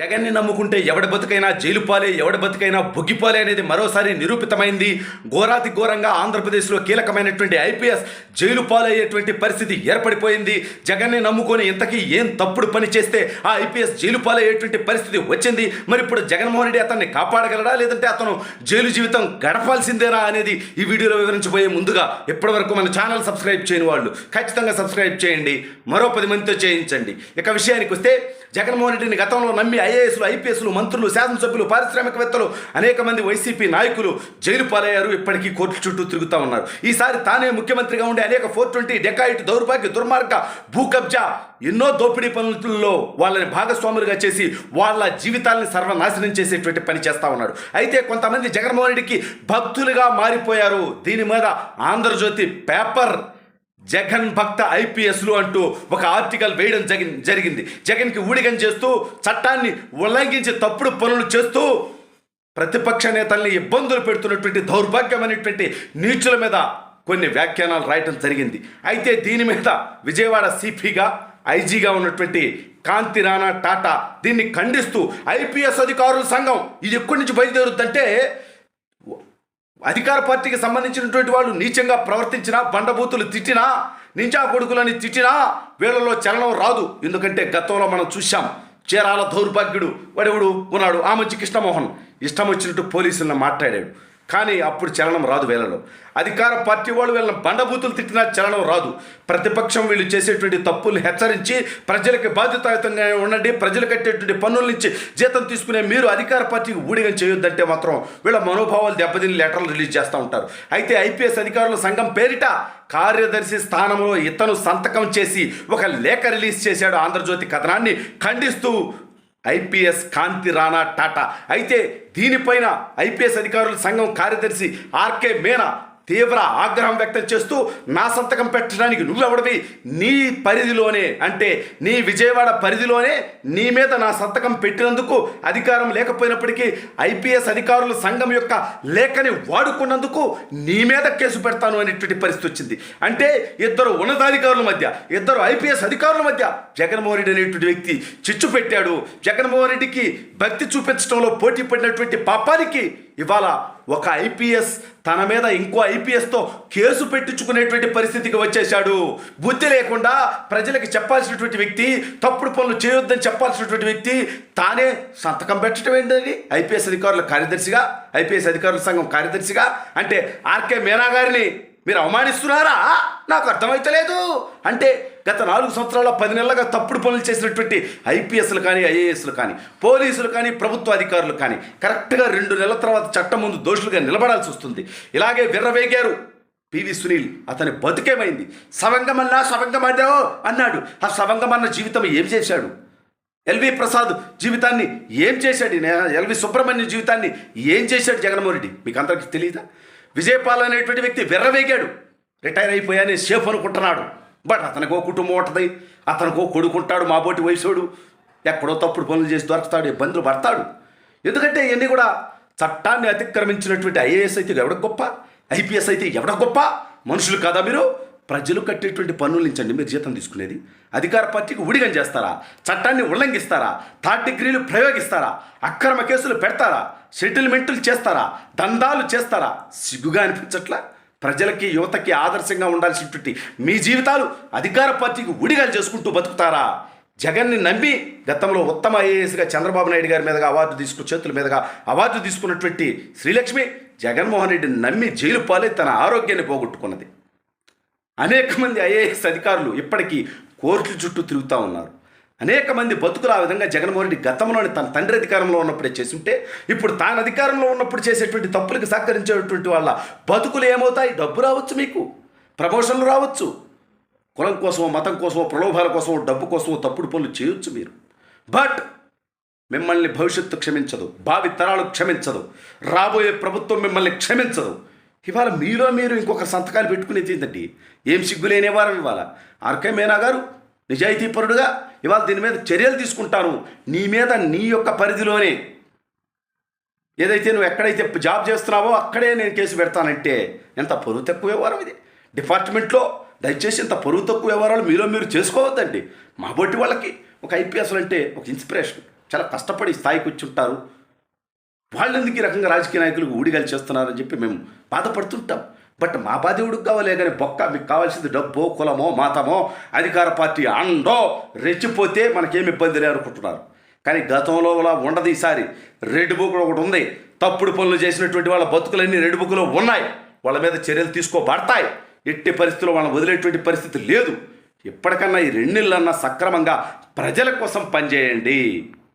జగన్ని నమ్ముకుంటే ఎవడి బతుకైనా జైలు పాలే, ఎవడి బతుకైనా బొగ్గిపాలే అనేది మరోసారి నిరూపితమైంది. ఘోరాతి ఘోరంగా ఆంధ్రప్రదేశ్లో కీలకమైనటువంటి ఐపీఎస్ జైలు పాలయ్యేటువంటి పరిస్థితి ఏర్పడిపోయింది. జగన్ని నమ్ముకొని ఇంతకీ ఏం తప్పుడు పని చేస్తే ఆ ఐపీఎస్ జైలు పాలయ్యేటువంటి పరిస్థితి వచ్చింది. మరి ఇప్పుడు జగన్మోహన్ రెడ్డి అతన్ని కాపాడగలడా, లేదంటే అతను జైలు జీవితం గడపాల్సిందేనా అనేది ఈ వీడియోలో వివరించబోయే ముందుగా ఇప్పటివరకు మన ఛానల్ సబ్స్క్రైబ్ చేయని వాళ్ళు ఖచ్చితంగా సబ్స్క్రైబ్ చేయండి, మరో 10 మందితో చేయించండి. ఇక విషయానికి వస్తే జగన్మోహన్ రెడ్డిని గతంలో నమ్మి ఐఏఎస్లు, ఐపీఎస్లు, మంత్రులు, శాసనసభ్యులు, పారిశ్రామికవేత్తలు, అనేక మంది వైసీపీ నాయకులు జైలు పాలయ్యారు. ఇప్పటికీ కోర్టు చుట్టూ తిరుగుతూ ఉన్నారు. ఈసారి తానే ముఖ్యమంత్రిగా ఉండే అనేక 420 డెకాయిట్, దౌర్భాగ్య, దుర్మార్గ, భూ కబ్జా, ఎన్నో దోపిడీ పనులలో వాళ్ళని భాగస్వాములుగా చేసి వాళ్ళ జీవితాలను సర్వనాశనం చేసేటువంటి పని చేస్తూ ఉన్నాడు. అయితే కొంతమంది జగన్మోహన్ రెడ్డికి భక్తులుగా మారిపోయారు. దీని మీద ఆంధ్రజ్యోతి పేపర్ జగన్ భక్త ఐపీఎస్లు అంటూ ఒక ఆర్టికల్ వేయడం జరిగింది. జగన్కి ఊడిగం చేస్తూ, చట్టాన్ని ఉల్లంఘించి తప్పుడు పనులు చేస్తూ ప్రతిపక్ష నేతల్ని ఇబ్బందులు పెడుతున్నటువంటి దౌర్భాగ్యమైనటువంటి నీచుల మీద కొన్ని వ్యాఖ్యానాలు రాయటం జరిగింది. అయితే దీని మీద విజయవాడ సిపిగా, ఐజీగా ఉన్నటువంటి కాంతి రాణా టాటా దీన్ని ఖండిస్తూ ఐపీఎస్ అధికారుల సంఘం ఇది ఎక్కడి నుంచి బయలుదేరుద్దంటే, అధికార పార్టీకి సంబంధించినటువంటి వాళ్ళు నీచంగా ప్రవర్తించినా, బండబూతులు తిట్టినా, నించా కొడుకులని తిట్టినా వీళ్ళలో చలనం రాదు. ఎందుకంటే గతంలో మనం చూసాం, చీరాల దౌర్భాగ్యుడు వాడెవడు ఉన్నాడు, ఆమంచి కృష్ణమోహన్ ఇష్టం వచ్చినట్టు పోలీసులను మాట్లాడాడు. కానీ అప్పుడు చలనం రాదు వీళ్ళలో. అధికార పార్టీ వాళ్ళు వీళ్ళని బండబూతులు తిట్టినా చలనం రాదు. ప్రతిపక్షం వీళ్ళు చేసేటువంటి తప్పుల్ని హెచ్చరించి ప్రజలకు బాధ్యతాయుతంగా ఉండండి, ప్రజలు కట్టేటువంటి పన్నుల నుంచి జీతం తీసుకునే మీరు అధికార పార్టీకి ఊడిగం చేయొద్దంటే మాత్రం వీళ్ళ మనోభావాలు దెబ్బతిని లెటర్లు రిలీజ్ చేస్తూ ఉంటారు. అయితే ఐపీఎస్ అధికారుల సంఘం పేరిట కార్యదర్శి స్థానంలో ఇతను సంతకం చేసి ఒక లేఖ రిలీజ్ చేశాడు ఆంధ్రజ్యోతి కథనాన్ని ఖండిస్తూ ఐపీఎస్ కాంతి రాణా టాటా. అయితే దీనిపైన ఐపీఎస్ అధికారుల సంఘం కార్యదర్శి ఆర్కే మీనా తీవ్ర ఆగ్రహం వ్యక్తం చేస్తూ, నా సంతకం పెట్టడానికి నువ్వెవడవి, నీ పరిధిలోనే అంటే నీ విజయవాడ పరిధిలోనే నీ మీద నా సంతకం పెట్టినందుకు అధికారం లేకపోయినప్పటికీ ఐపీఎస్ అధికారుల సంఘం యొక్క లేఖని వాడుకున్నందుకు నీ మీద కేసు పెడతాను అనేటువంటి పరిస్థితి వచ్చింది. అంటే ఇద్దరు ఉన్నతాధికారుల మధ్య, ఇద్దరు ఐపీఎస్ అధికారుల మధ్య జగన్మోహన్ రెడ్డి అనేటువంటి వ్యక్తి చిచ్చు పెట్టాడు. జగన్మోహన్ రెడ్డికి భక్తి చూపించడంలో పోటీ పడినటువంటి పాపానికి ఇవాళ ఒక ఐపీఎస్ తన మీద ఇంకో ఐపీఎస్తో కేసు పెట్టించుకునేటువంటి పరిస్థితికి వచ్చేశాడు. బుద్ధి లేకుండా ప్రజలకు చెప్పాల్సినటువంటి వ్యక్తి, తప్పుడు పనులు చేయొద్దని చెప్పాల్సినటువంటి వ్యక్తి తానే సంతకం పెట్టడం ఏంటండి ఐపీఎస్ అధికారుల కార్యదర్శిగా, ఐపీఎస్ అధికారుల సంఘం కార్యదర్శిగా. అంటే ఆర్కే మీనా గారిని మీరు అవమానిస్తున్నారా? నాకు అర్థమైతలేదు. అంటే గత 4 సంవత్సరాల 10 నెలలుగా తప్పుడు పనులు చేసినటువంటి ఐపీఎస్లు కానీ, ఐఏఎస్లు కానీ, పోలీసులు కానీ, ప్రభుత్వ అధికారులు కానీ కరెక్ట్గా 2 నెలల తర్వాత చట్టం ముందు దోషులుగా నిలబడాల్సి వస్తుంది. ఇలాగే విర్రవేగారు పివి సునీల్. అతని బతుకేమైంది? సవంగమన్నా సవంగమడ్డా అన్నాడు. ఆ సవంగమన్న జీవితం ఏం చేశాడు? ఎల్వి ప్రసాద్ జీవితాన్ని ఏం చేశాడు? ఎల్వి సుబ్రహ్మణ్యం జీవితాన్ని ఏం చేశాడు జగన్మోహన్ రెడ్డి? మీకు అందరికీ తెలియదా? విజయపాల్ అనేటువంటి వ్యక్తి విర్రవేగాడు. రిటైర్ అయిపోయానే సేఫ్ అనుకుంటున్నాడు. బట్ అతనికో కుటుంబం ఉంటుంది, అతనికో కొడుకుంటాడు, మాబోటి వయసుడు, ఎక్కడో తప్పుడు పనులు చేసి దొరుకుతాడు, ఇబ్బందులు పడతాడు. ఎందుకంటే ఇవన్నీ కూడా చట్టాన్ని అతిక్రమించినటువంటి ఐఏఎస్ అయితే ఎవడ గొప్ప, ఐపీఎస్ అయితే ఎవడ గొప్ప? మనుషులు కాదా మీరు? ప్రజలు కట్టేటువంటి పన్నుల నుంచండి మీరు జీతం తీసుకునేది. అధికార పార్టీకి ఊడిగం చేస్తారా? చట్టాన్ని ఉల్లంఘిస్తారా? థర్డ్ డిగ్రీలు ప్రయోగిస్తారా? అక్రమ కేసులు పెడతారా? సెటిల్మెంట్లు చేస్తారా? దందాలు చేస్తారా? సిగ్గుగా అనిపించట్లా? ప్రజలకి, యువతకి ఆదర్శంగా ఉండాల్సినటువంటి మీ జీవితాలు అధికార పార్టీకి ఊడిగాలు చేసుకుంటూ బతుకుతారా? జగన్ని నమ్మి గతంలో ఉత్తమ ఐఏఎస్గా చంద్రబాబు నాయుడు గారి మీదుగా చేతుల మీదుగా అవార్డు తీసుకున్నటువంటి శ్రీలక్ష్మి జగన్మోహన్ రెడ్డిని నమ్మి జైలు పాలై తన ఆరోగ్యాన్ని పోగొట్టుకున్నది. అనేక మంది ఐఏఎస్ అధికారులు ఇప్పటికీ కోర్టుల చుట్టూ తిరుగుతూ ఉన్నారు. అనేక మంది బతుకులు ఆ విధంగా జగన్మోహన్ రెడ్డి గతంలోని తన తండ్రి అధికారంలో ఉన్నప్పుడే చేస్తుంటే, ఇప్పుడు తాను అధికారంలో ఉన్నప్పుడు చేసేటువంటి తప్పులకు సహకరించేటువంటి వాళ్ళ బతుకులు ఏమవుతాయి? డబ్బు రావచ్చు, మీకు ప్రమోషన్లు రావచ్చు, కులం కోసమో, మతం కోసమో, ప్రలోభాల కోసమో, డబ్బు కోసమో తప్పుడు పనులు చేయొచ్చు మీరు. బట్ మిమ్మల్ని భవిష్యత్తు క్షమించదు, భావి తరాలు క్షమించదు, రాబోయే ప్రభుత్వం మిమ్మల్ని క్షమించదు. ఇవాళ మీరు ఇంకొక సంతకాలు పెట్టుకునేది ఏంటండి? ఏం సిగ్గులేనివారు ఇవాళ? ఆర్కే మీనా గారు నిజాయితీపరుడుగా ఇవాళ దీని మీద చర్యలు తీసుకుంటాను, నీ మీద నీ యొక్క పరిధిలోనే ఏదైతే నువ్వు ఎక్కడైతే జాబ్ చేస్తున్నావో అక్కడే నేను కేసు పెడతానంటే ఎంత పరువు తక్కువ వ్యవహారం ఇది. డిపార్ట్మెంట్లో దయచేసి ఇంత పరువు తక్కువ వ్యవహారాలు మీరు చేసుకోవద్దండి. మా బొట్టి వాళ్ళకి ఒక ఐపీఎస్లు అంటే ఒక ఇన్స్పిరేషన్. చాలా కష్టపడి ఈ స్థాయికి వచ్చి ఉంటారు. వాళ్ళు ఎందుకు ఈ రకంగా రాజకీయ నాయకులకు ఊడిగాలు చేస్తున్నారని చెప్పి మేము బాధపడుతుంటాం. బట్ మా బాధ ఎవడికి కావాలే కానీ బొక్క, మీకు కావాల్సింది డబ్బో, కులమో, మతమో, అధికార పార్టీ అండో రెచ్చిపోతే మనకేమి ఇబ్బంది లేదు అనుకుంటున్నారు. కానీ గతంలో అలా ఉండదు. ఈసారి రెడ్ బుక్ ఒకటి ఉంది. తప్పుడు పనులు చేసినటువంటి వాళ్ళ బతుకులన్నీ రెడ్ బుక్లో ఉన్నాయి. వాళ్ళ మీద చర్యలు తీసుకోబడతాయి. ఎట్టి పరిస్థితుల్లో వాళ్ళని వదిలేటువంటి పరిస్థితి లేదు. ఎప్పటికన్నా ఈ 2 నెలలన్నా సక్రమంగా ప్రజల కోసం పనిచేయండి.